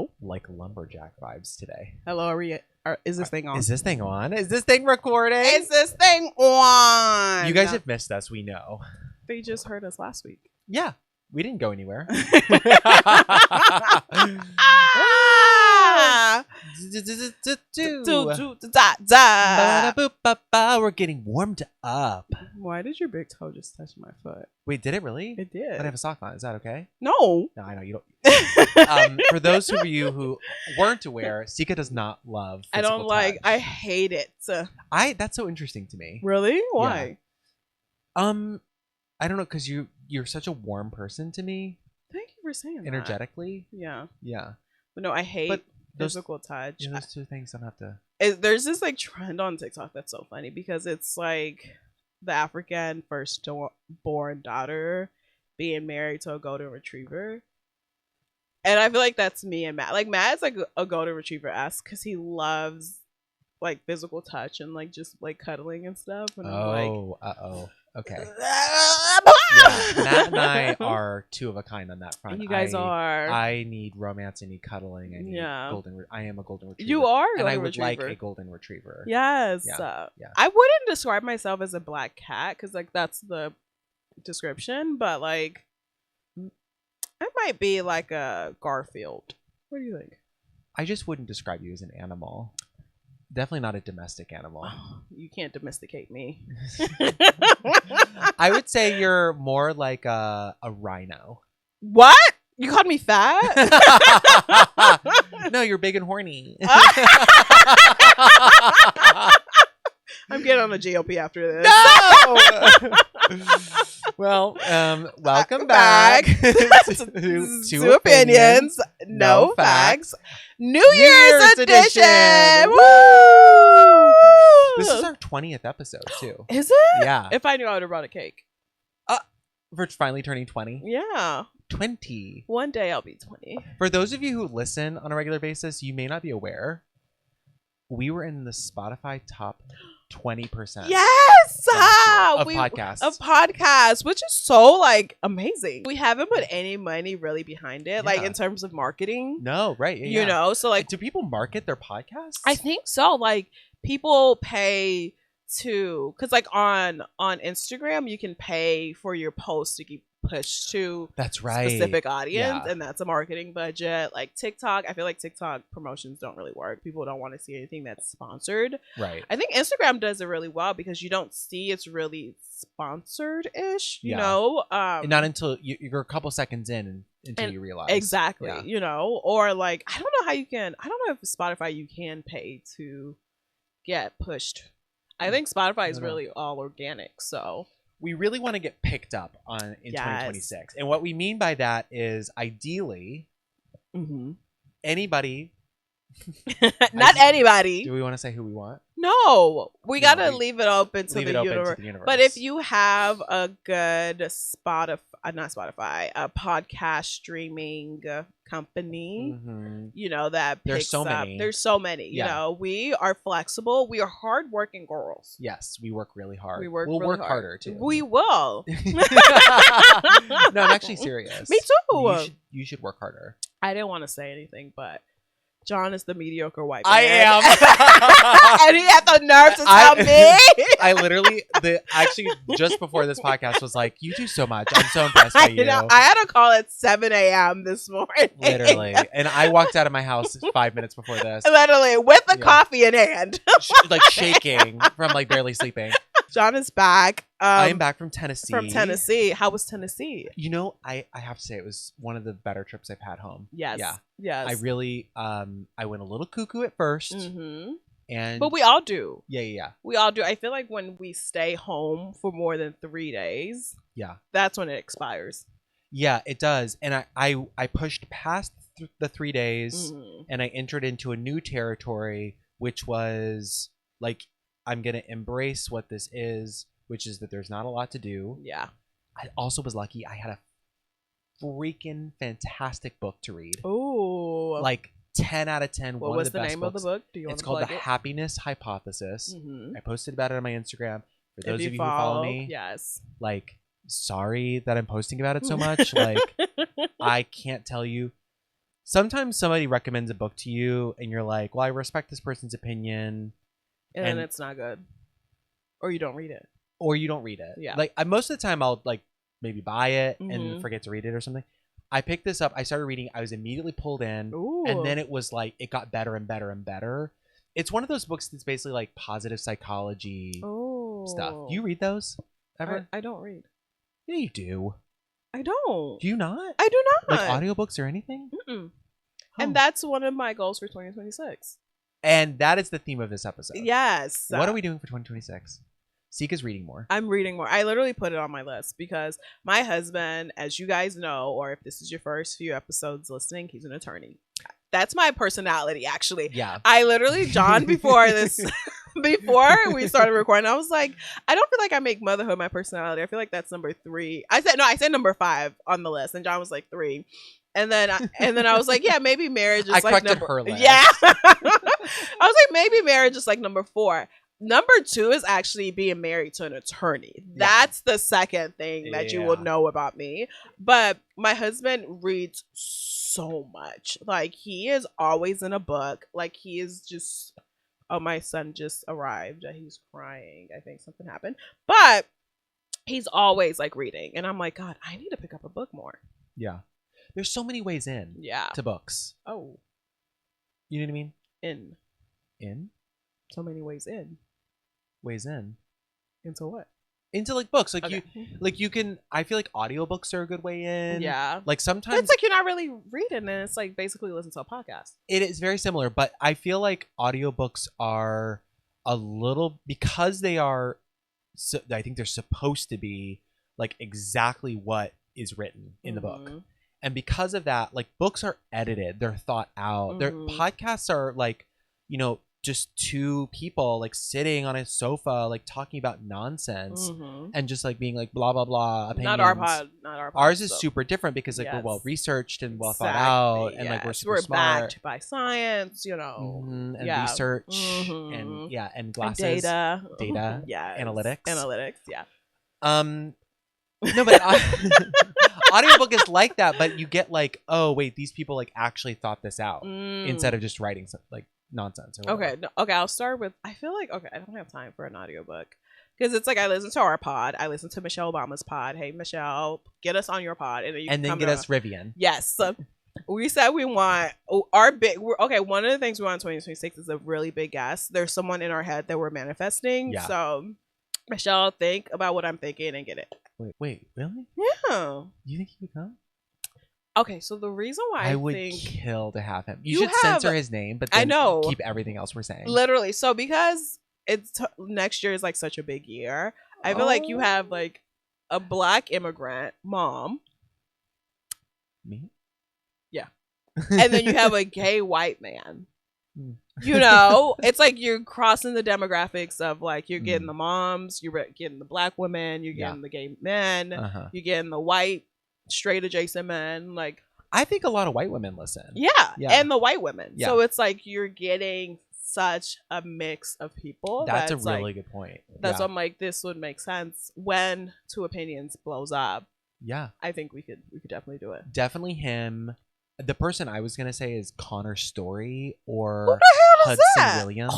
Hello. Like lumberjack vibes today. Hello. Is this thing on? Is this thing on? Is this thing recording? Is this thing on? You guys have missed us. We know. They just heard us last week. Yeah. We didn't go anywhere. We're getting warmed up. Why did your big toe just touch my foot? Wait, did it really? It did. But I have a sock on. Is that okay? No. No, I know you don't. For those of you who weren't aware, Sika does not love I don't like. touch. I hate it. That's so interesting to me. Really? Why? Yeah. I don't know, because you're such a warm person to me. Thank you for saying that. Energetically. Yeah. Yeah. But no, I hate physical touch. Yeah, those two things don't have to. There's this like trend on TikTok that's so funny because it's like the African firstborn daughter being married to a golden retriever. And I feel like that's me and Matt. Like Matt's like a golden retriever-esque because he loves like physical touch and like just like cuddling and stuff. And Okay. Yeah, Matt and I are two of a kind on that front. You guys are. I need romance. I need cuddling. I need I am a golden retriever. You are a and I golden would retriever. like a golden retriever. Yes. Yeah. I wouldn't describe myself as a black cat because like that's the description, but like I might be like a Garfield. What do you think? I just wouldn't describe you as an animal. Definitely not a domestic animal. Oh, you can't domesticate me. I would say you're more like a rhino. What? You called me fat? No, you're big and horny. I'm getting on the GOP after this. No! Well, welcome back to Opinions, No Facts, New Year's edition. Woo! This is our 20th episode, too. Is it? Yeah. If I knew, I would have brought a cake. For finally turning 20. Yeah. 20. One day I'll be 20. For those of you who listen on a regular basis, you may not be aware. We were in the Spotify top 20%. Yes! Of podcasts. Of podcasts, which is so like amazing. We haven't put any money really behind it, like in terms of marketing. No, right. Yeah, you know, so like do people market their podcasts? I think so. Like people pay to, because like on Instagram you can pay for your post to get pushed to that's right specific audience, and that's a marketing budget. Like TikTok, I feel like TikTok promotions don't really work. People don't want to see anything that's sponsored. Right. I think Instagram does it really well because you don't see it's really sponsored-ish, you know. Not until you're a couple seconds in until you realize. Exactly. Yeah. You know, or like I don't know how you can. I don't know if Spotify you can pay to get pushed. I think Spotify is really all organic, so we really want to get picked up in 2026. And what we mean by that is ideally anybody. Not anybody. Do we want to say who we want? No, we got to leave it open to the universe. But if you have a good a podcast streaming company, you know, that there's picks so up. many. There's so many. You know, we are flexible. We are hardworking girls. Yes, we work really hard. We'll work harder too. We will. No, I'm actually serious. Me too. You should work harder. I didn't want to say anything, but John is the mediocre white man. I am. And he had the nerve to tell me. I literally, actually, just before this podcast was like, you do so much. I'm so impressed by you. I had a call at 7 a.m. this morning. Literally. And I walked out of my house 5 minutes before this. Literally, with the coffee in hand. Like shaking from like barely sleeping. John is back. I am back from Tennessee. How was Tennessee? You know, I have to say it was one of the better trips I've had home. Yes. Yeah. Yes. I really, I went a little cuckoo at first. But we all do. Yeah. We all do. I feel like when we stay home for more than 3 days, that's when it expires. Yeah, it does. And I pushed past the 3 days and I entered into a new territory, which was like, I'm going to embrace what this is, which is that there's not a lot to do. Yeah. I also was lucky. I had a freaking fantastic book to read. Oh. Like 10 out of 10. What was the name of the book? It's called The Happiness Hypothesis. I posted about it on my Instagram. For those of you who follow me, like, sorry that I'm posting about it so much. Like, I can't tell you. sometimes somebody recommends a book to you and you're like, well, I respect this person's opinion. And then it's not good. Or you don't read it. Or you don't read it. Yeah. Like most of the time I'll like maybe buy it Mm-hmm. and forget to read it or something. I picked this up. I started reading. I was immediately pulled in. Ooh. And then it was like, it got better and better and better. It's one of those books that's basically like positive psychology stuff. Do you read those ever? I don't read. Yeah, you do. I don't. Do you not? I do not. Like audiobooks or anything? Mm-mm. Oh. And that's one of my goals for 2026. And that is the theme of this episode. Yes. What are we doing for 2026? Sika's reading more. I'm reading more. I literally put it on my list because my husband, as you guys know, or if this is your first few episodes listening, he's an attorney. That's my personality, actually. Yeah. I literally, John, before before we started recording, I was like, I don't feel like I make motherhood my personality. I feel like that's number 3. I said number 5 on the list, and John was like 3. And then I was like, yeah, maybe marriage is I like corrected her list. Yeah. I was like, maybe marriage is like number 4. Number 2 is actually being married to an attorney. Yeah. That's the second thing that you will know about me. But my husband reads so much. Like, he is always in a book. Like, he is just... Oh, my son just arrived. He's crying. I think something happened. But he's always, like, reading. And I'm like, God, I need to pick up a book more. Yeah. There's so many ways in to books. Oh. You know what I mean? In? So many ways in. Ways in. Into what? Into like books. Like okay. you can I feel like audiobooks are a good way in. Yeah. Like sometimes it's like you're not really reading and it's like basically listen to a podcast. It is very similar, but I feel like audiobooks are a little because they are I think they're supposed to be like exactly what is written in the book. And because of that, like books are edited, they're thought out. Their podcasts are like, you know, just 2 people like sitting on a sofa, like talking about nonsense and just like being like blah, blah, blah. Opinions. Not our pod. Ours is super different because like we're well researched and well thought out and like we're super smart. Backed by science, you know. And research and and glasses. And data. Yeah. Analytics. Yeah. No, but audiobook is like that, but you get like, oh wait, these people like actually thought this out instead of just writing something like nonsense. Okay, I'll start with. I feel like I don't have time for an audiobook because it's like I listen to our pod, I listen to Michelle Obama's pod. Hey Michelle, get us on your pod, and then get us Rivian. Yes, so we said we want our big. One of the things we want in 2026 is a really big guest. There's someone in our head that we're manifesting. Yeah. So Michelle, think about what I'm thinking and get it. Wait, really? Yeah. You think he would come? Okay, so the reason why I would think kill to have him. You should censor his name, but then I know. Keep everything else we're saying. Literally. So because it's next year is like such a big year, I feel like you have like a Black immigrant mom. Me? Yeah. And then you have a gay white man. You know, it's like you're crossing the demographics of like you're getting the moms, you're getting the Black women, you're getting the gay men, you're getting the white straight adjacent men. Like I think a lot of white women listen. Yeah. And the white women. Yeah. So it's like you're getting such a mix of people. That's a really good point. That's why I'm like, this would make sense when Two Opinions blows up. Yeah. I think we could definitely do it. Definitely him. The person I was gonna say is Connor Story or who the hell is Hudson that? Williams.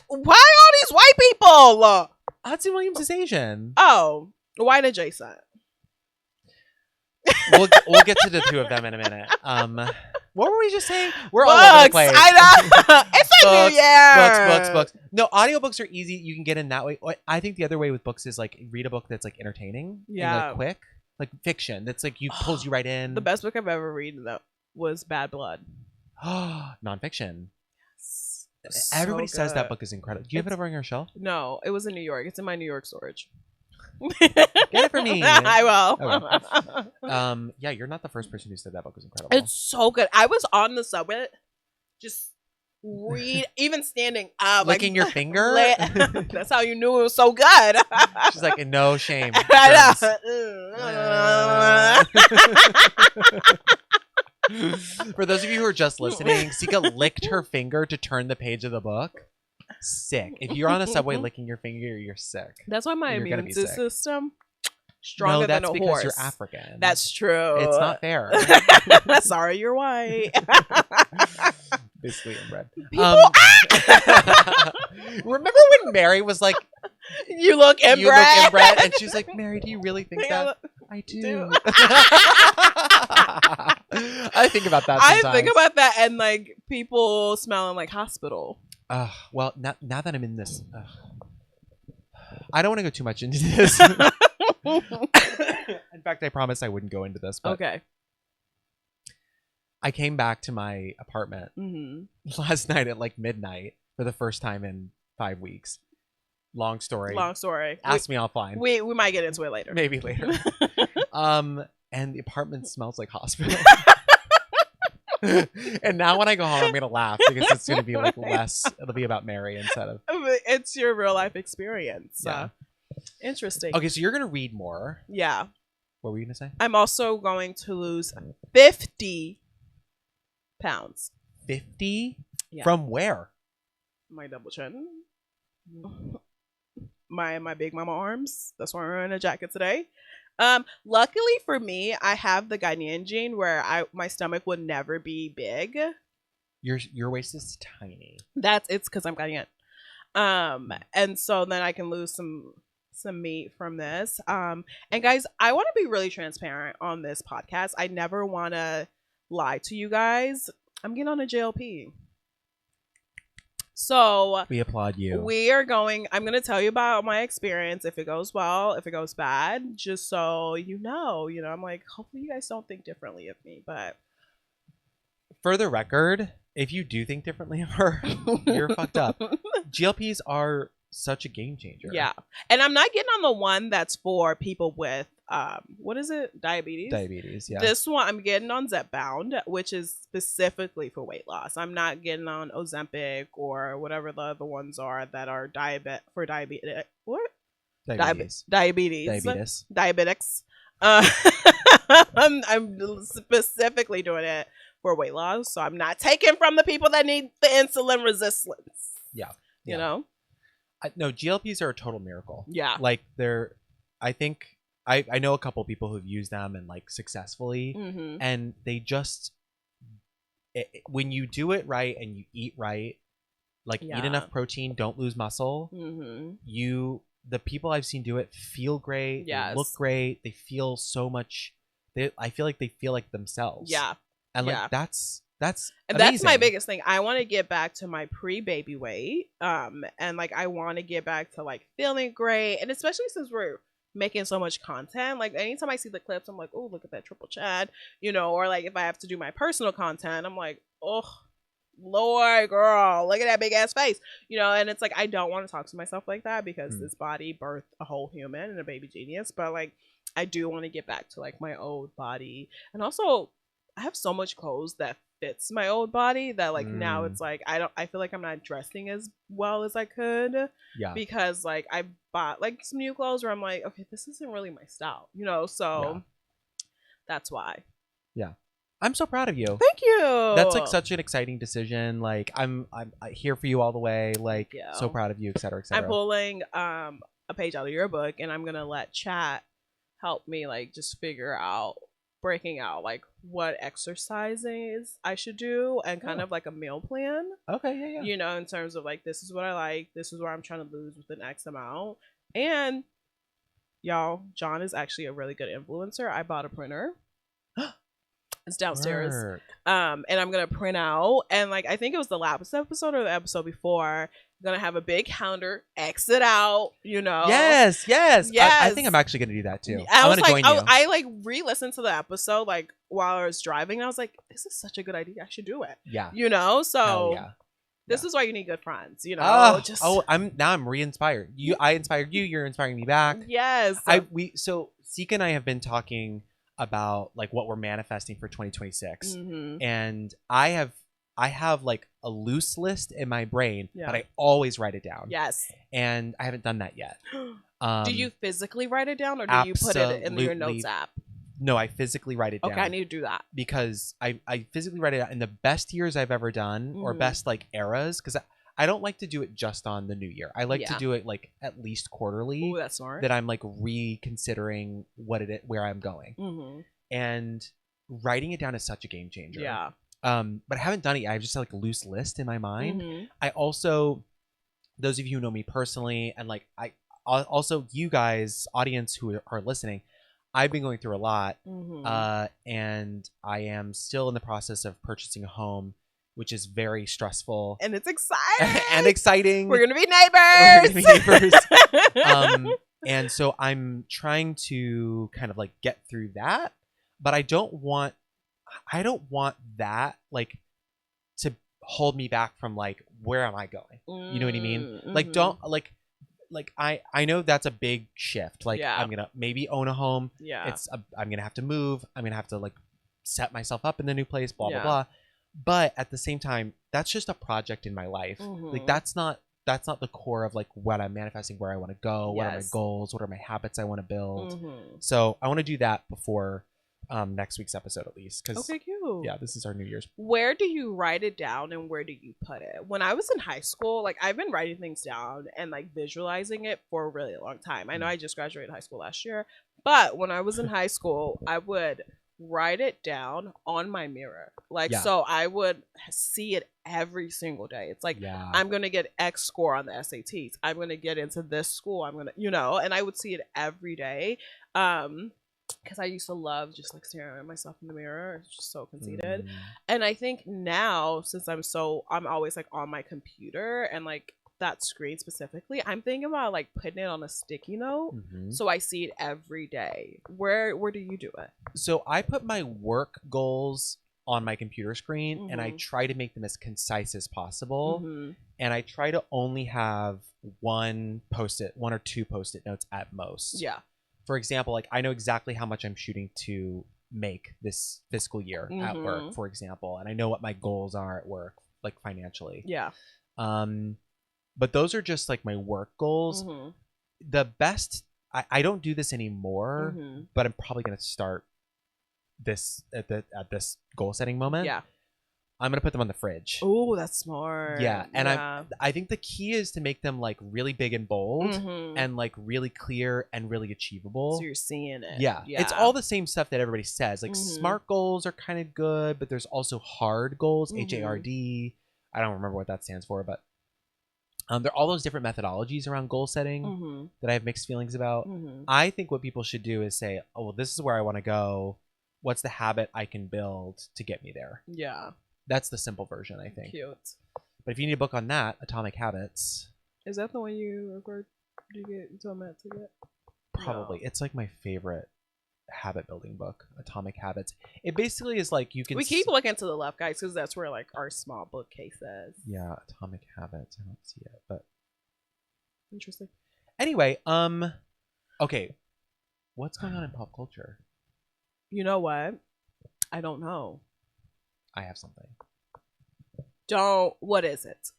Why all these white people? Hudson Williams is Asian. Oh, white adjacent. We'll get to the 2 of them in a minute. What were we just saying? We're books, all over the place. I know. It's like New Year. Books. No, audiobooks are easy. You can get in that way. I think the other way with books is like read a book that's like entertaining. Yeah. And, like quick. Like fiction. That's like pulls you right in. The best book I've ever read though was Bad Blood. Nonfiction. Yes. Everybody says that book is incredible. Do you have it over on your shelf? No, it was in New York. It's in my New York storage. Get it for me. I will. Okay. Yeah, you're not the first person who said that book was incredible. It's so good. I was on the subway, just even standing up, licking your finger. That's how you knew it was so good. She's like, no shame. For those of you who are just listening, Sika licked her finger to turn the page of the book. Sick. If you're on a subway licking your finger, you're sick. That's why my immune system stronger No, than that's a because horse. you're African. That's true. It's not fair. Sorry, you're white. Basically inbred. People, Remember when Mary was like, you look inbred. "You look inbred," and she's like, "Mary, do you really think that?" I do. I think about that sometimes. I think about that and like people smelling like hospital. Well, now that I'm in this, I don't want to go too much into this. In fact, I promised I wouldn't go into this. But Okay. I came back to my apartment last night at like midnight for the first time in 5 weeks. Long story. Ask me offline. We might get into it later. Maybe later. And the apartment smells like hospital. And now when I go home, I'm gonna laugh because it's gonna be like less. It'll be about Mary instead of. It's your real life experience. Yeah. Interesting. Okay, so you're gonna read more. Yeah. What were you gonna say? I'm also going to lose 50 pounds. 50? Yeah. From where? My double chin. My big mama arms. That's why I'm wearing a jacket today. Luckily for me, I have the Ghanaian gene where my stomach would never be big. Your waist is tiny. It's because I'm Ghanaian. And so then I can lose some meat from this. And guys, I want to be really transparent on this podcast. I never want to lie to you guys. I'm getting on a JLP. So we applaud you. I'm going to tell you about my experience. If it goes well, if it goes bad, just so you know, I'm like, hopefully you guys don't think differently of me, but for the record, if you do think differently of her, you're fucked up. GLPs are such a game changer. Yeah. And I'm not getting on the one that's for people with what is it? Diabetes, yeah. This one I'm getting on Zepbound, which is specifically for weight loss. I'm not getting on Ozempic or whatever the other ones are that are diabetics. I'm specifically doing it for weight loss, so I'm not taking from the people that need the insulin resistance. Yeah. You know? No, GLPs are a total miracle. Yeah. Like I think I know a couple people who've used them and like successfully, and they just when you do it right and you eat right, like eat enough protein, don't lose muscle. The people I've seen do it feel great. Yes. They look great. They feel so much. I feel like they feel like themselves. Yeah. And like that's and amazing. that's my biggest thing. I want to get back to my pre-baby weight. And like I want to get back to like feeling great. And especially since we're making so much content, like anytime I see the clips, I'm like, oh, look at that triple Chad, or like if I have to do my personal content, I'm like, oh Lord, girl, look at that big ass face, and it's like I don't want to talk to myself like that because this body birthed a whole human and a baby genius, but like I do want to get back to like my old body. And also I have so much clothes that fits my old body that like now it's like I feel like I'm not dressing as well as I could. Yeah. Because like I bought like some new clothes where I'm like, okay, this isn't really my style, so that's why. Yeah. I'm so proud of you. Thank you. That's like such an exciting decision. Like I'm here for you all the way. Like so proud of you, et cetera, et cetera. I'm pulling a page out of your book and I'm gonna let chat help me like just figure out breaking out like what exercises I should do and kind of like a meal plan. Okay, yeah. In terms of like this is what I like, this is where I'm trying to lose within X amount. And y'all, John is actually a really good influencer. I bought a printer. It's downstairs. And I'm gonna print out, and like I think it was the last episode or the episode before, I'm gonna have a big calendar, exit out, Yes. I think I'm actually gonna do that too. I was like, I like re-listened to the episode like while I was driving, and I was like, this is such a good idea. I should do it. Yeah. So this is why you need good friends. I'm re-inspired. I inspired you. You're inspiring me back. Yes. So Sika and I have been talking about like what we're manifesting for 2026, and I have like a loose list in my brain, but I always write it down. Yes. And I haven't done that yet. Do you physically write it down, or do you put it in your notes app? No, I physically write it down. Okay, I need to do that because I physically write it out in the best years I've ever done, or best like eras, because I don't like to do it just on the new year. I like to Yeah. do it like at least quarterly. Ooh, that's smart. That I'm like reconsidering where I'm going. Mm-hmm. And writing it down is such a game changer. Yeah. But I haven't done it yet. I have just like a loose list in my mind. Mm-hmm. I also, those of you who know me personally, and like also you guys, audience who are listening, I've been going through a lot, and I am still in the process of purchasing a home, which is very stressful and it's exciting and exciting. We're gonna be neighbors. And so I'm trying to kind of like get through that, but I don't want that like to hold me back from like where am I going? You know what I mean? Like don't like I know that's a big shift. Like I'm gonna maybe own a home. I'm gonna have to move. I'm gonna have to like set myself up in the new place. Blah blah blah. But at the same time, that's just a project in my life. Like that's not the core of like what I'm manifesting, where I want to go, what are my goals, what are my habits I want to build. So I want to do that before next week's episode at least. Okay, cute. Yeah, this is our New Year's. Where do you write it down and where do you put it? When I was in high school, like I've been writing things down and like visualizing it for a really long time. I know I just graduated high school last year, but when I was in high school, I would write it down on my mirror. Like, so I would see it every single day. It's like, I'm going to get X score on the SATs. I'm going to get into this school. I'm going to, and I would see it every day. Because I used to love just like staring at myself in the mirror. It's just so conceited. And I think now, since I'm always like on my computer and like that screen specifically, I'm thinking about like putting it on a sticky note so I see it every day. Where do you do it? So I put my work goals on my computer screen and I try to make them as concise as possible. And I try to only have one or two post-it notes at most. Yeah. For example, like I know exactly how much I'm shooting to make this fiscal year at work, for example, and I know what my goals are at work, like financially. Yeah. But those are just like my work goals. The best, I don't do this anymore, but I'm probably gonna start this at this goal setting moment. Yeah. I'm gonna put them on the fridge. Oh, that's smart. Yeah, and I think the key is to make them like really big and bold and like really clear and really achievable. So you're seeing it. Yeah. It's all the same stuff that everybody says. Like SMART goals are kind of good, but there's also HARD goals, HARD. I don't remember what that stands for, but there are all those different methodologies around goal setting that I have mixed feelings about. I think what people should do is say, oh, well, this is where I want to go. What's the habit I can build to get me there? Yeah. That's the simple version, I think. Cute. But if you need a book on that, Atomic Habits. Is that the one you told Matt to get? Probably. No. It's like my favorite habit building book, Atomic Habits. It basically is like you can... We keep looking to the left, guys, because that's where like our small bookcase is. Yeah, Atomic Habits. I don't see it, but... Interesting. Anyway, okay. What's going on in pop culture? You know what? I don't know. I have something. What is it?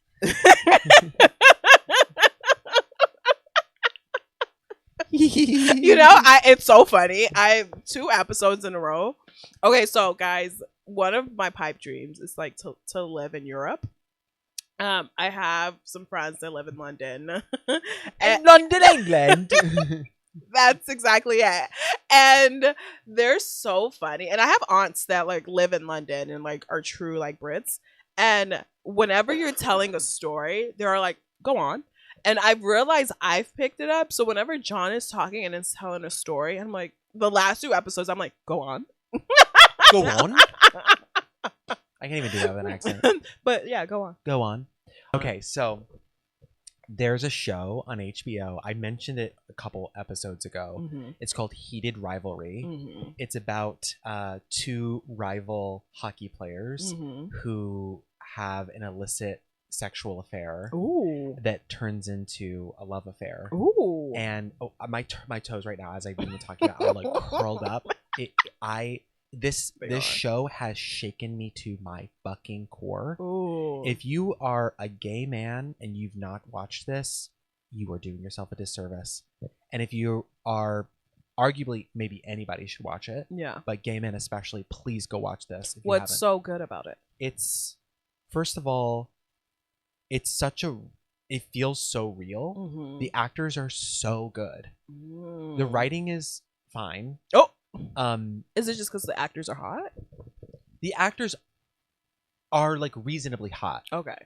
It's so funny. I 2 episodes in a row. Okay, so guys, one of my pipe dreams is like to live in Europe. I have some friends that live in London. London, England. That's exactly it. And they're so funny. And I have aunts that like live in London and like are true like Brits. And whenever you're telling a story, they're like, go on. And I've realized I've picked it up. So whenever John is talking and is telling a story, I'm like, the last 2 episodes, I'm like, go on. Go on? I can't even do that with an accent. But yeah, go on. Go on. Okay, so... there's a show on HBO. I mentioned it a couple episodes ago. It's called Heated Rivalry. It's about 2 rival hockey players who have an illicit sexual affair that turns into a love affair. And my toes right now, as I've been talking about, are like curled up. This show has shaken me to my fucking core. If you are a gay man and you've not watched this, you are doing yourself a disservice. And if you are, arguably, maybe anybody should watch it. Yeah. But gay men especially, please go watch this. What's so good about it? It's, first of all, it's such a, it feels so real. The actors are so good. The writing is fine. Oh, is it just because the actors are hot? The actors are like reasonably hot. Okay.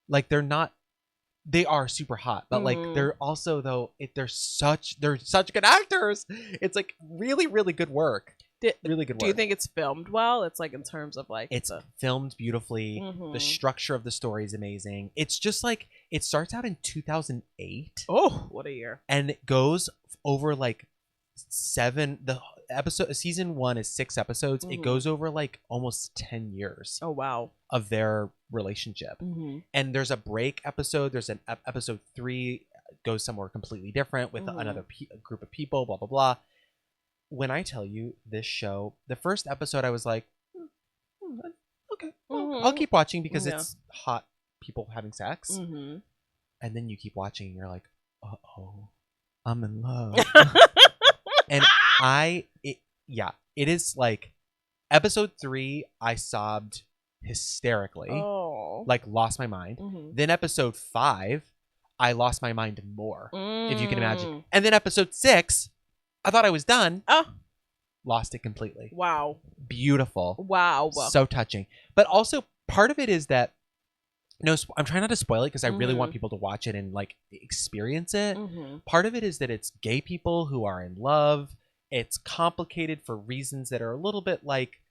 Like they are super hot, but like they're also though they're such good actors. It's like really, really good work. Really good work. Do you think it's filmed well? It's like in terms of like it's filmed beautifully. The structure of the story is amazing. It's just like it starts out in 2008. Oh, what a year! And it goes over like season 1 is 6 episodes. It goes over like almost 10 years. Oh wow! Of their relationship. And there's a break episode. There's an episode 3 goes somewhere completely different with another group of people. Blah blah blah. When I tell you this show, the first episode I was like, okay, I'll keep watching because it's hot people having sex. And then you keep watching and you're like, uh-oh, I'm in love. And it is like episode 3, I sobbed hysterically, like lost my mind. Then episode 5, I lost my mind more, if you can imagine. And then episode 6, I thought I was done. Lost it completely. Wow. Beautiful. Wow. So touching. But also part of it is that, no, I'm trying not to spoil it because I really want people to watch it and like experience it. Part of it is that it's gay people who are in love. It's complicated for reasons that are a little bit like,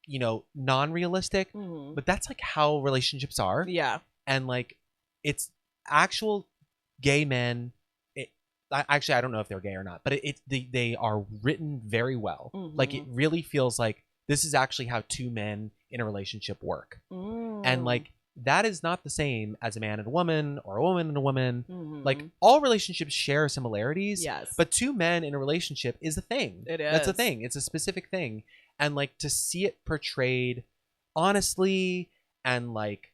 you know, non-realistic, but that's like how relationships are. Yeah. And like it's actual gay men. Actually, I don't know if they're gay or not, but they are written very well. Like it really feels like this is actually how 2 men in a relationship work. And like that is not the same as a man and a woman or a woman and a woman. Like all relationships share similarities. Yes. But 2 men in a relationship is a thing. It is. That's a thing. It's a specific thing. And like to see it portrayed honestly and like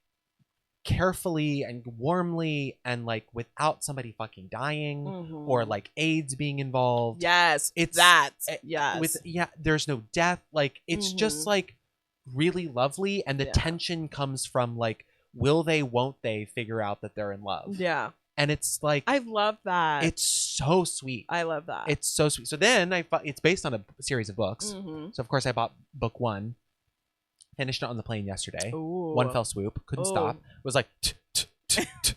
carefully and warmly and like without somebody fucking dying or like AIDS being involved. Yes. It's that. Yes. There's no death. Like it's just like really lovely. And the tension comes from like, will they, won't they figure out that they're in love? Yeah. And it's like, I love that. It's so sweet. I love that. It's so sweet. So then it's based on a series of books. So of course I bought book 1. Finished it on the plane yesterday. Ooh. One fell swoop. Couldn't stop. Was like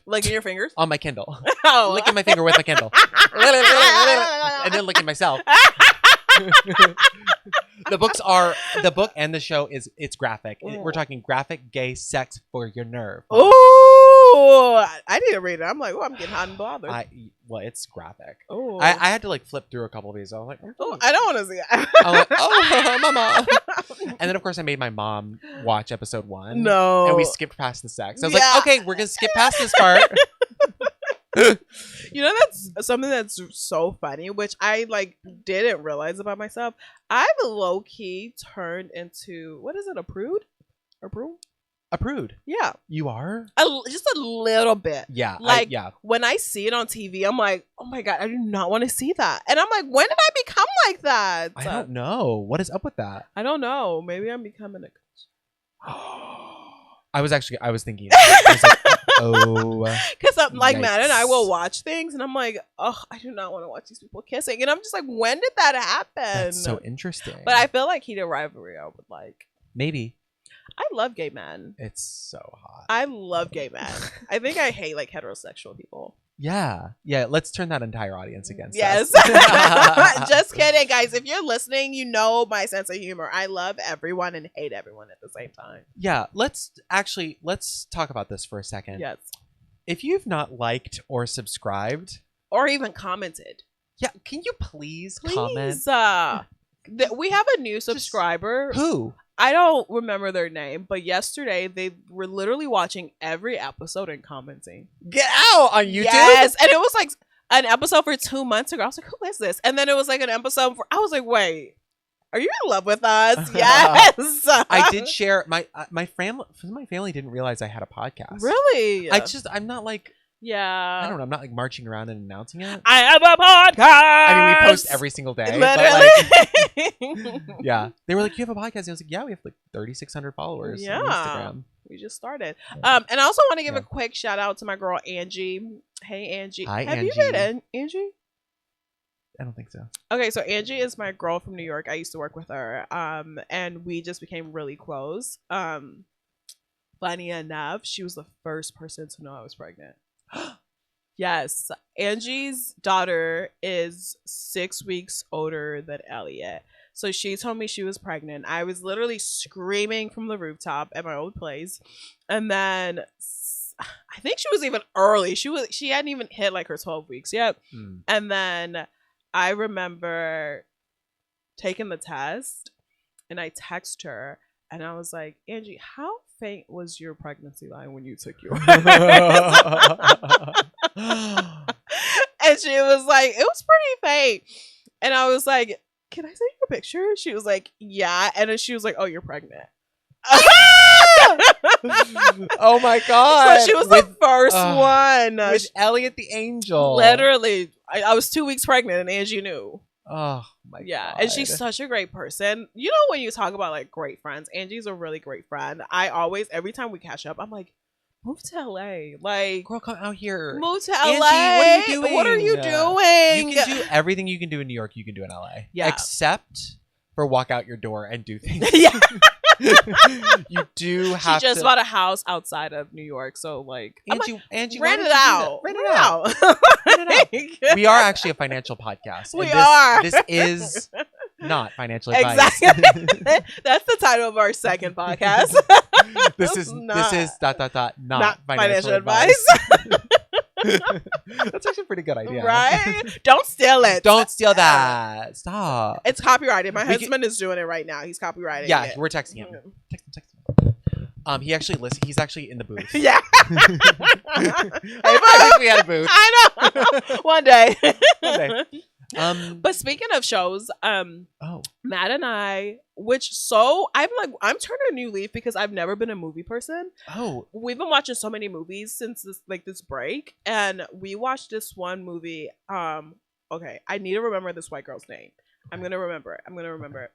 licking your fingers on my Kindle. Oh. Licking my finger with my Kindle. And then licking myself. The book and the show it's graphic. We're talking graphic gay sex for your nerve. Oh, I need to read it. I'm like, I'm getting hot and bothered. Well, it's graphic. Oh, I had to like flip through a couple of these. I was like, I don't want to see it. I'm like, oh, mama. And then of course I made my mom watch episode 1. No, and we skipped past the sex. I was like, okay, we're gonna skip past this part. You know, that's something that's so funny, which I like didn't realize about myself. I've low key turned into, what is it, a prude? A prude. Yeah. You are? Just a little bit. Yeah. Like, when I see it on TV, I'm like, oh my God, I do not want to see that. And I'm like, when did I become like that? I don't know. What is up with that? I don't know. Maybe I'm becoming a I was thinking I was like, because I'm like, yikes. Matt and I will watch things and I'm like, oh, I do not want to watch these people kissing. And I'm just like, when did that happen? That's so interesting. But I feel like heated rivalry I would like. Maybe. I love gay men. It's so hot. I love gay men. I think I hate like heterosexual people. Yeah. Let's turn that entire audience against us. Yes. Just kidding, guys. If you're listening, you know my sense of humor. I love everyone and hate everyone at the same time. Yeah. Let's talk about this for a second. Yes. If you've not liked or subscribed or even commented, can you please comment? We have a new subscriber. Who? I don't remember their name, but yesterday they were literally watching every episode and commenting. Get out on YouTube? Yes, and it was like an episode for 2 months ago. I was like, who is this? And then it was like an episode I was like, wait, are you in love with us? Yes. I did share my family didn't realize I had a podcast. Really? I'm not like, I don't know. I'm not like marching around and announcing it. I have a podcast. I mean, we post every single day. Literally. But like, yeah. They were like, you have a podcast? And I was like, yeah, we have like 3,600 followers on Instagram. We just started. And I also want to give Yeah. a quick shout out to my girl Angie. Hey Angie. Hi, Have Angie. you met Angie? I don't think so. Okay, so Angie is my girl from New York. I used to work with her. And we just became really close. Funny enough, she was the first person to know I was pregnant. Yes. Angie's daughter is 6 weeks older than Elliot. So she told me she was pregnant. I was literally screaming from the rooftop at my old place. And then I think she was even early. She hadn't even hit like her 12 weeks yet. And then I remember taking the test and I text her and I was like, Angie, how faint was your pregnancy line when you took yours? And she was like, it was pretty faint. And I was like, can I send you a picture? She was like, yeah. And then she was like, oh, you're pregnant. Oh my god. So she was the first one. With Elliot the angel. Literally. I was 2 weeks pregnant and Angie knew. Oh my god. And she's such a great person. You know, when you talk about like great friends, Angie's a really great friend. I always, every time we catch up, I'm like, move to LA. Like, girl, come out here. Move to LA. Angie, what are you doing? What are you doing? You can do everything you can do in New York, you can do in LA. Yeah. Except for walk out your door and do things. Yeah. You do have to. She just bought a house outside of New York, so like Angie, rent it out. Rent it out. We are actually a financial podcast. We are. This is not financial advice. Exactly. That's the title of our second podcast. This is not financial advice. That's actually a pretty good idea, right? Don't steal it. Don't steal that. Stop. It's copyrighted. My husband is doing it right now. He's copywriting. Yeah, it. we're texting him. Text him. He actually listens. He's actually in the booth. Yeah. I wish we had a booth. I know. One day. But speaking of shows, Matt and I, I'm turning a new leaf because I've never been a movie person. Oh, we've been watching so many movies since this break, and we watched this one movie. Okay, I need to remember this white girl's name. I'm gonna remember it.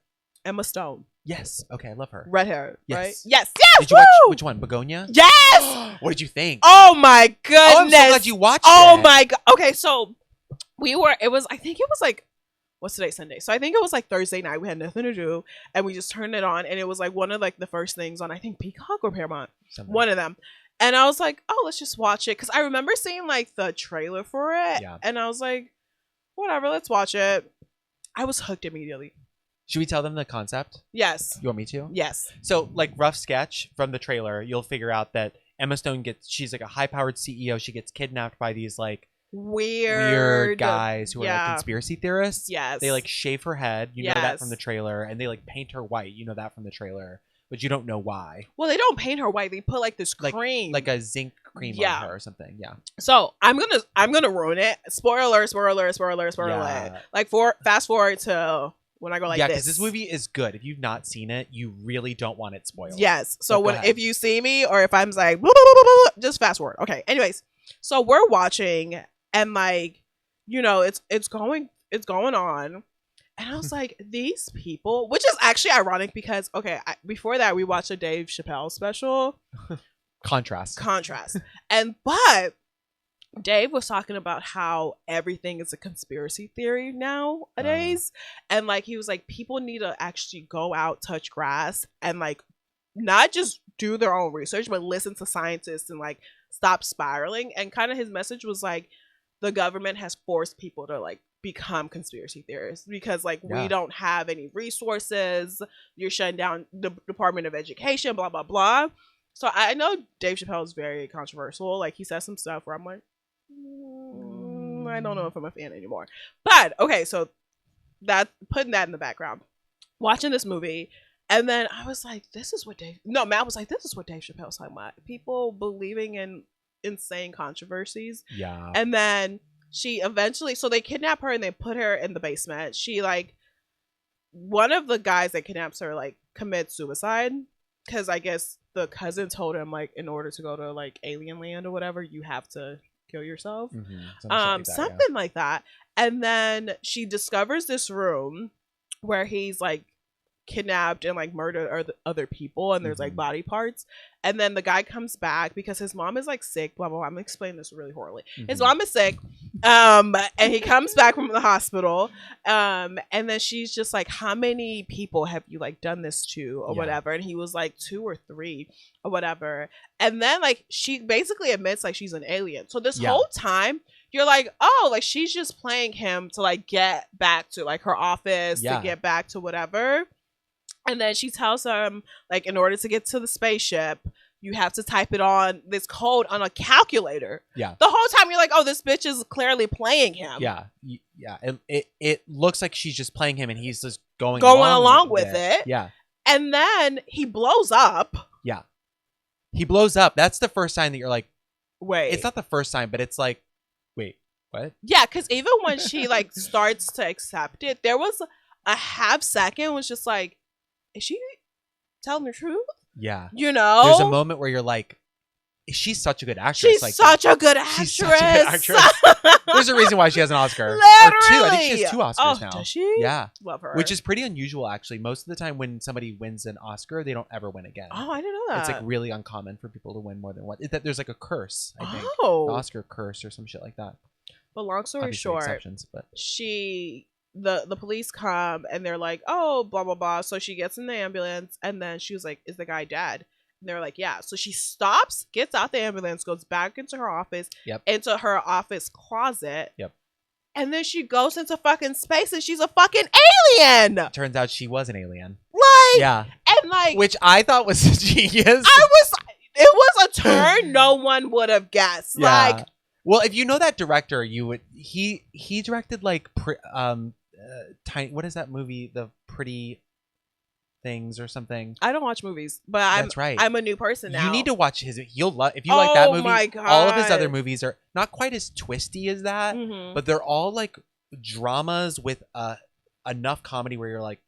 Emma Stone. Yes. Okay, I love her. Red hair. Yes. Right? Yes. Did you watch which one? Bugonia? Yes. What did you think? Oh my goodness. Oh, I'm so glad you watched it. Oh my god. Okay, so I think it was like, what's today, Sunday? So I think it was like Thursday night. We had nothing to do and we just turned it on and it was like one of like the first things on, I think Peacock or Paramount. One of them. And I was like, oh, let's just watch it. Because I remember seeing like the trailer for it. Yeah. And I was like, whatever, let's watch it. I was hooked immediately. Should we tell them the concept? Yes. You want me to? Yes. So, like, rough sketch from the trailer, you'll figure out that Emma Stone she's like a high-powered CEO. She gets kidnapped by these like weird guys who are like conspiracy theorists. Yes. They like shave her head. You know that from the trailer, and they like paint her white. You know that from the trailer, but you don't know why. Well, they don't paint her white. They put like this cream, like a zinc cream on her or something. Yeah. So I'm gonna ruin it. Spoiler alert. Like fast forward to when I go like this. Yeah, because this movie is good. If you've not seen it, you really don't want it spoiled. Yes. So if you see me or if I'm like, blah, blah, blah, blah, just fast forward. Okay. Anyways, so we're watching and like, you know, it's going on. And I was like, these people, which is actually ironic because, okay, before that, we watched a Dave Chappelle special. Contrast. But Dave was talking about how everything is a conspiracy theory nowadays. And like, he was like, people need to actually go out, touch grass, and like, not just do their own research, but listen to scientists and like stop spiraling. And kind of his message was like, the government has forced people to like become conspiracy theorists because like we don't have any resources. You're shutting down the Department of Education, blah, blah, blah. So I know Dave Chappelle is very controversial. Like he says some stuff where I'm like, I don't know if I'm a fan anymore. But okay, so that putting that in the background, watching this movie, and then I was like, Matt was like, this is what Dave Chappelle's talking about. People believing in insane controversies. Yeah. And then she eventually, so they kidnap her and they put her in the basement. She like, one of the guys that kidnaps her like commits suicide because I guess the cousin told him like in order to go to like alien land or whatever, you have to kill yourself. Something like that. And then she discovers this room where he's like kidnapped and like murdered other people, and there's like body parts. And then the guy comes back because his mom is like sick, blah blah blah. I'm explaining this really horribly. His mom is sick, and he comes back from the hospital, and then she's just like, how many people have you like done this to or whatever? And he was like 2 or 3 or whatever. And then like she basically admits like she's an alien. So this whole time you're like, oh, like she's just playing him to like get back to like her office, to get back to whatever. And then she tells him, like, in order to get to the spaceship, you have to type it on this code on a calculator. Yeah. The whole time you're like, oh, this bitch is clearly playing him. Yeah. Yeah. It looks like she's just playing him and he's just going along with it. Yeah. And then he blows up. Yeah. He blows up. That's the first sign that you're like, wait. It's not the first sign, but it's like, wait, what? Yeah, because even when she like starts to accept it, there was a half second was just like, is she telling the truth? Yeah. You know? There's a moment where you're like, she's such a good actress. She's like, such a good actress. She's such a good actress. There's a reason why she has an Oscar. Literally. Or 2. I think she has 2 Oscars now. Does she? Yeah. Love her. Which is pretty unusual, actually. Most of the time when somebody wins an Oscar, they don't ever win again. Oh, I didn't know that. It's like really uncommon for people to win more than one. There's like a curse, I think. Oh. An Oscar curse or some shit like that. But long story Obviously short, exceptions, but the police come and they're like, oh, blah blah blah. So she gets in the ambulance and then she was like, is the guy dead? And they're like, yeah. So she stops, gets out the ambulance, goes back into her office, into her office closet. And then she goes into fucking space and she's a fucking alien. Turns out she was an alien. Like, yeah. And like, which I thought was genius. It was a turn no one would have guessed. Yeah. Like, well, if you know that director, you would. He directed like tiny. What is that movie? The Pretty Things or something. I don't watch movies, but that's right. I'm a new person now. You need to watch his. You'll love if you like that movie. Oh my God. All of his other movies are not quite as twisty as that, but they're all like dramas with enough comedy where you're like,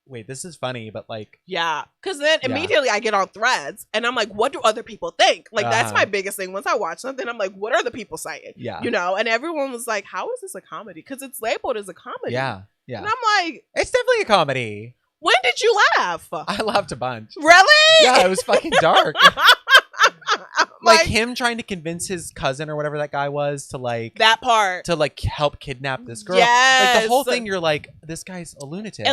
wait, this is funny, but like, yeah, because then immediately I get on Threads and I'm like, what do other people think? Like, that's my biggest thing. Once I watch something, I'm like, what are the people saying? Yeah, you know. And everyone was like, how is this a comedy? Because it's labeled as a comedy. Yeah, yeah. And I'm like, it's definitely a comedy. When did you laugh? I laughed a bunch. Really? Yeah, it was fucking dark. Like him trying to convince his cousin or whatever that guy was to like that part to like help kidnap this girl. Yes. Like the whole thing, you're like, this guy's a lunatic.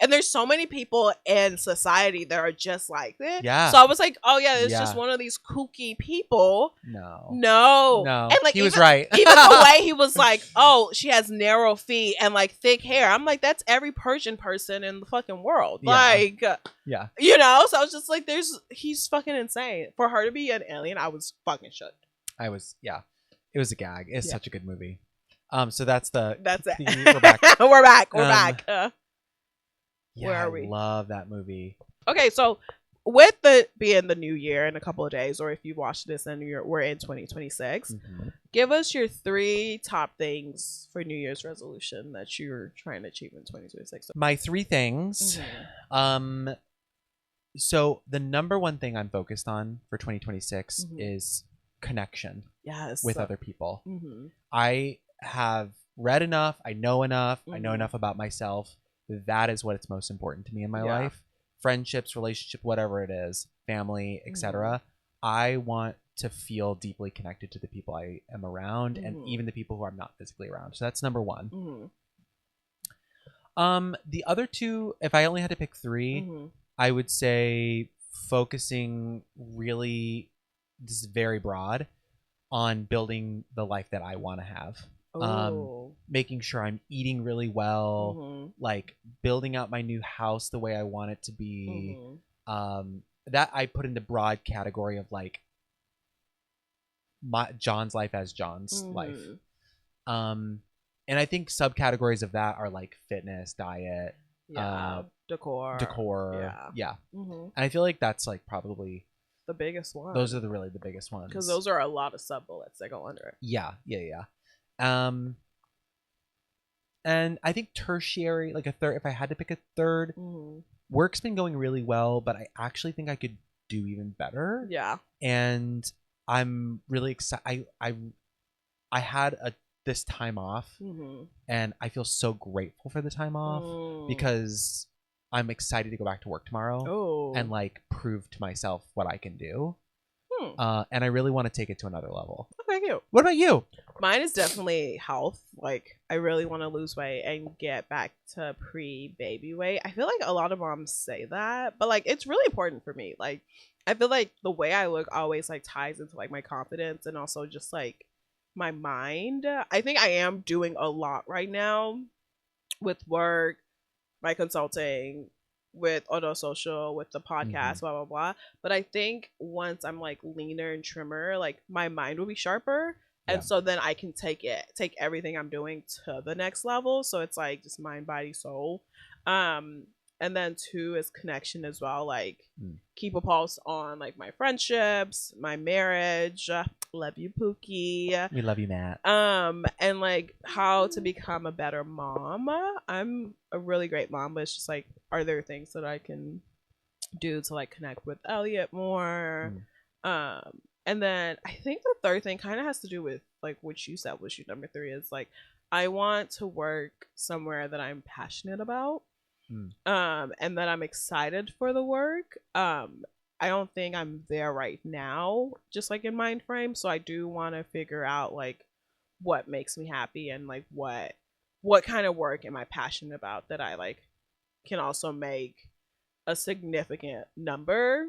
And there's so many people in society that are just like this. Yeah. So I was like, oh yeah, it's just one of these kooky people. No. And like he was right. Even the way he was like, oh, she has narrow feet and like thick hair. I'm like, that's every Persian person in the fucking world. Yeah. Like, yeah. You know. So I was just like, he's fucking insane. For her to be an alien, I was fucking shook. It was a gag. It's such a good movie. So that's it. We're back. We're back. Yeah, where are we? I love that movie. Okay, so with the being the new year in a couple of days, or if you watched this and we're in 2026, give us your 3 top things for New Year's resolution that you're trying to achieve in 2026. My 3 things. So the number one thing I'm focused on for 2026 is connection. Yes. With other people. I have read enough. I know enough. I know enough about myself. That is what it's most important to me in my life. Friendships, relationship, whatever it is, family, etc. I want to feel deeply connected to the people I am around and even the people who I'm not physically around. So that's number 1. The other 2, if I only had to pick 3, I would say focusing really, this is very broad, on building the life that I want to have. Making sure I'm eating really well, like building out my new house the way I want it to be. That I put in the broad category of like John's life as John's life. And I think subcategories of that are like fitness, diet, decor. Yeah. And I feel like that's like probably the biggest one. Those are really the biggest ones because those are a lot of sub bullets that go under it. Yeah. And I think tertiary, like a third, if I had to pick a third, work's been going really well, but I actually think I could do even better. Yeah. And I'm really excited. I had this time off, and I feel so grateful for the time off because I'm excited to go back to work tomorrow Oh. and like prove to myself what I can do. Hmm. And I really want to take it to another level. Okay, cute. What about you? Mine is definitely health. Like, I really want to lose weight and get back to pre-baby weight. I feel like a lot of moms say that, but like, it's really important for me. Like, I feel like the way I look always like ties into like my confidence and also just like my mind. I think I am doing a lot right now with work, my consulting, with Auto Social, with the podcast, blah blah blah. But I think once I'm like leaner and trimmer, like my mind will be sharper. Yeah. And so then I can take everything I'm doing to the next level. So it's like just mind, body, soul. And then two is connection as well. Like keep a pulse on like my friendships, my marriage. Love you, Pookie. We love you, Matt. And like how to become a better mom. I'm a really great mom, but it's just like, are there things that I can do to like connect with Elliot more? And then I think the third thing kind of has to do with like what you said was your number 3 is like I want to work somewhere that I'm passionate about. And that I'm excited for the work. I don't think I'm there right now, just like in mind frame. So I do want to figure out like what makes me happy and like what kind of work am I passionate about that I like can also make a significant number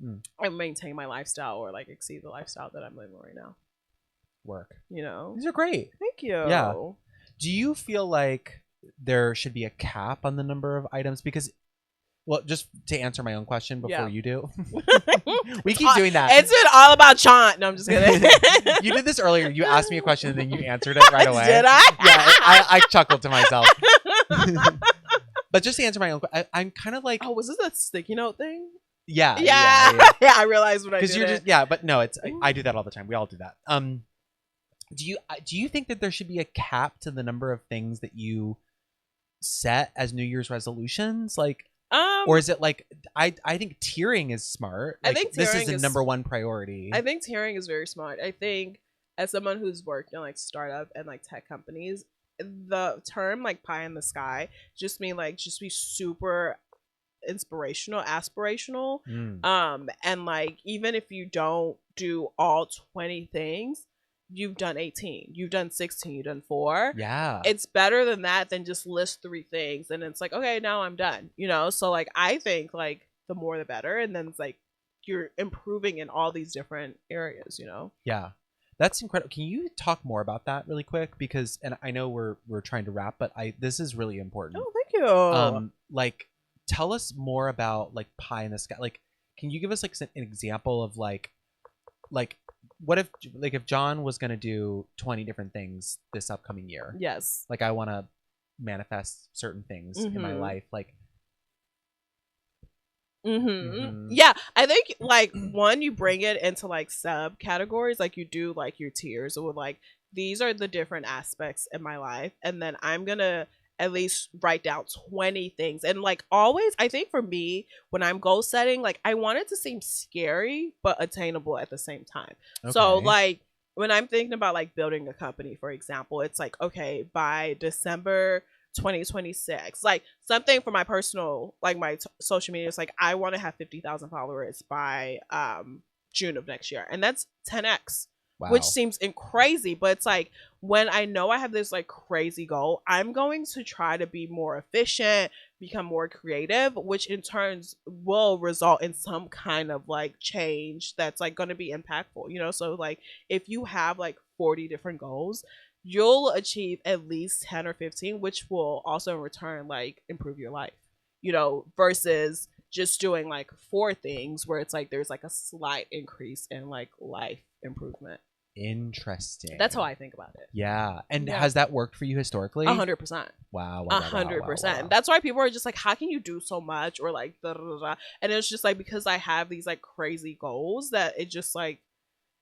and maintain my lifestyle or like exceed the lifestyle that I'm living right now. Work. You know? These are great. Thank you. Yeah. Do you feel like there should be a cap on the number of items? Because, well, just to answer my own question before you do. We keep doing that. It's been all about Chant. No, I'm just kidding. You did this earlier. You asked me a question and then you answered it right away. Did I? Yeah, I chuckled to myself. But just to answer my own question, I'm kind of like... Oh, was this a sticky note thing? Yeah. Yeah, I realized what I did. Because you're just... Yeah, but no, it's... I do that all the time. We all do that. Do you think that there should be a cap to the number of things that you set as New Year's resolutions? Like... or is it like I think tiering is smart. Like, I think this is the number one priority. I think tiering is very smart. I think as someone who's worked in like startup and like tech companies, the term like pie in the sky just mean like just be super inspirational, aspirational. And like even if you don't do all 20 things, you've done 18, you've done 16, you've done 4. Yeah, it's better than that than just list 3 things and it's like, okay, now I'm done, you know. So like I think like the more the better, and then it's like you're improving in all these different areas, you know. Yeah, that's incredible. Can you talk more about that really quick? Because, and I know we're trying to wrap, but this is really important. Oh, thank you. Like tell us more about like pie in the sky. Like, can you give us like an example of like what if like if John was going to do 20 different things this upcoming year? Yes. Like I want to manifest certain things in my life. Like, yeah, I think like one, you bring it into like subcategories, like you do like your tiers with like these are the different aspects in my life, and then I'm gonna at least write down 20 things. And like always, I think for me, when I'm goal setting, like I want it to seem scary but attainable at the same time. Okay. So like when I'm thinking about like building a company, for example, it's like, okay, by December 2026, like something for my personal, like my social media is like, I want to have 50,000 followers by June of next year. And that's 10x. Wow. Which seems crazy, but it's like when I know I have this like crazy goal, I'm going to try to be more efficient, become more creative, which in turns will result in some kind of like change that's like going to be impactful, you know. So like if you have like 40 different goals, you'll achieve at least 10 or 15, which will also in return like improve your life, you know, versus just doing like 4 things where it's like there's like a slight increase in like life improvement. Interesting. That's how I think about it. Yeah. And has that worked for you historically? 100%. Wow. 100%. And that's why people are just like, how can you do so much? Or like, da, da, da, da. And it's just like, because I have these like crazy goals that it just like,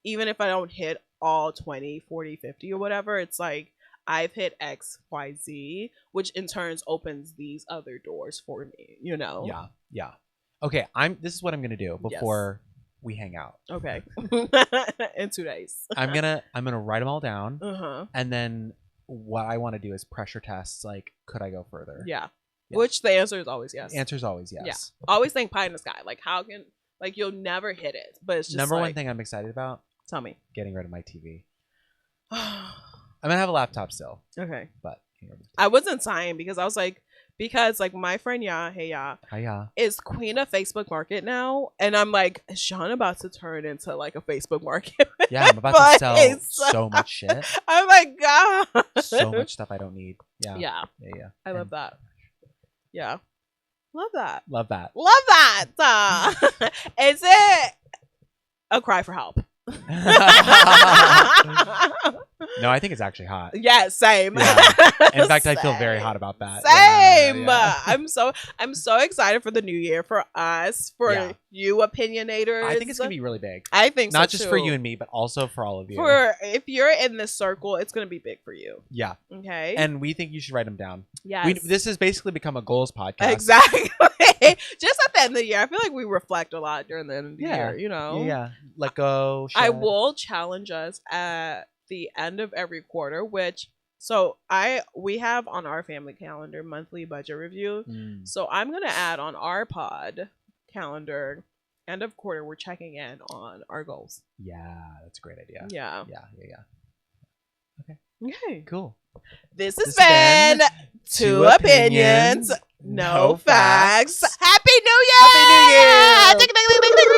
even if I don't hit all 20, 40, 50 or whatever, it's like, I've hit X, Y, Z, which in turns opens these other doors for me, you know? Yeah. Yeah. Okay. This is what I'm going to do before we hang out. Okay. In 2 days. I'm gonna write them all down. And then what I want to do is pressure tests, like, could I go further? Yeah. Yeah. Which the answer is always yes. The answer is always yes. Yeah. Always think pie in the sky. Like, how can, like, you'll never hit it. But it's just Number like, one thing I'm excited about, tell me. getting rid of my TV. I'm going to have a laptop still, Okay. but I wasn't sighing because I was like, because like my friend Hiya. is queen of Facebook Market now, and I'm like, is Sean about to turn into like a Facebook Market? Yeah, I'm about to sell so much shit. Oh my god, So much stuff I don't need. Yeah. Yeah. I love that. Yeah, love that. Love that. Love that. Is it a cry for help? No, I think it's actually hot. Yeah, same. Yeah. In fact, I feel very hot about that. Same. Yeah. I'm so excited for the new year, for us, for you opinionators. I think it's gonna be really big. I think not so just too. for you and me, but also for all of you. For if you're in this circle, it's gonna be big for you. Yeah. Okay. And we think you should write them down. Yes. This has basically become a goals podcast. Exactly. Just at the end of the year, I feel like we reflect a lot during the end of the year. You know. Yeah. Let go. I will challenge us at the end of every quarter, which we have on our family calendar monthly budget review. So I'm gonna add on our pod calendar, end of quarter, we're checking in on our goals. Yeah, that's a great idea. Yeah. Okay. Cool. This has been Two Opinions, No Facts. Happy New Year! Happy New Year!